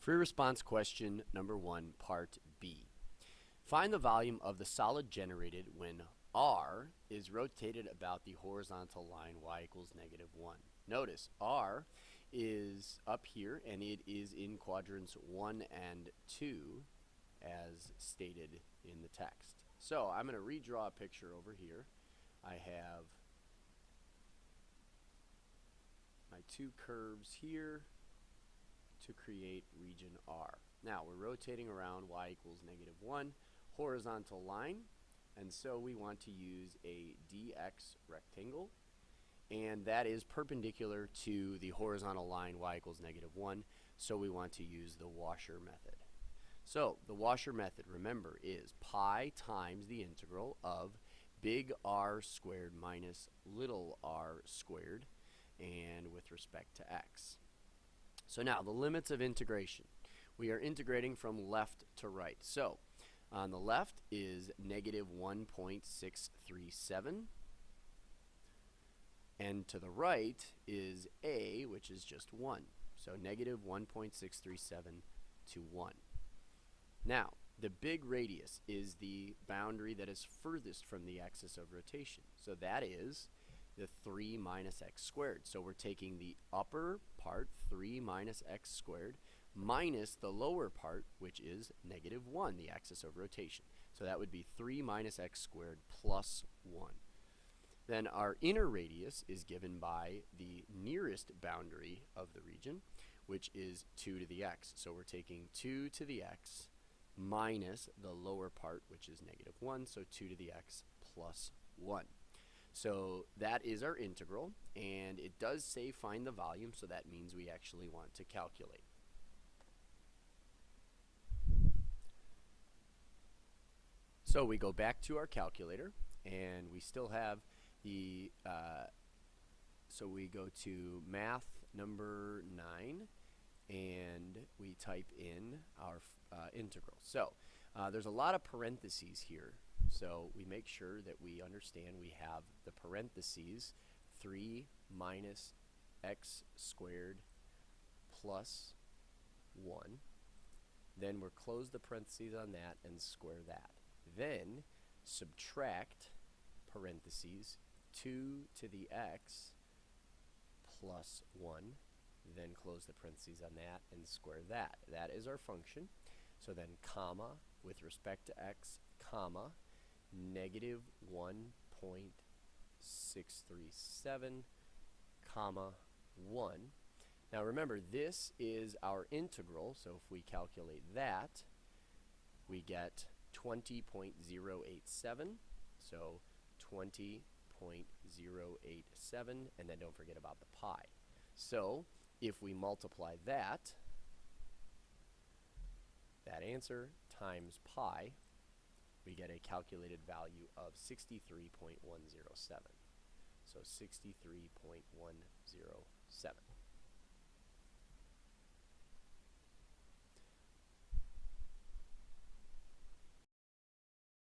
Free response question number 1, part B. Find the volume of the solid generated when R is rotated about the horizontal line y equals -1. Notice R is up here and it is in quadrants 1 and 2 as stated in the text. So I'm going to redraw a picture over here. I have my two curves here to create region R. Now we're rotating around y equals -1 horizontal line, and so we want to use a dx rectangle, and that is perpendicular to the horizontal line y equals -1, so we want to use the washer method. So the washer method, remember, is pi times the integral of big R squared minus little r squared, and with respect to x. So now the limits of integration. We are integrating from left to right. So on the left is -1.637, and to the right is a, which is just 1. So -1.637 to 1. Now, the big radius is the boundary that is furthest from the axis of rotation. So that is the 3 minus x squared. So we're taking the upper part, 3 minus x squared, minus the lower part, which is -1, the axis of rotation. So that would be 3 minus x squared plus 1. Then our inner radius is given by the nearest boundary of the region, which is 2 to the x. So we're taking 2 to the x minus the lower part, which is -1, so 2 to the x plus 1. So that is our integral, and it does say find the volume, so that means we actually want to calculate. So we go back to our calculator, and we still have the, so we go to math number 9, and we type in our integral. So there's a lot of parentheses here, so we make sure that we understand we have the parentheses 3 minus x squared plus 1. Then we'll close the parentheses on that and square that. Then subtract parentheses 2 to the x plus 1. Then close the parentheses on that and square that. That is our function. So then comma, with respect to x, comma, -1.637, comma, 1. Now remember, this is our integral, so if we calculate that, we get 20.087, so 20.087, and then don't forget about the pi. So if we multiply that answer times pi, we get a calculated value of 63.107. So 63.107.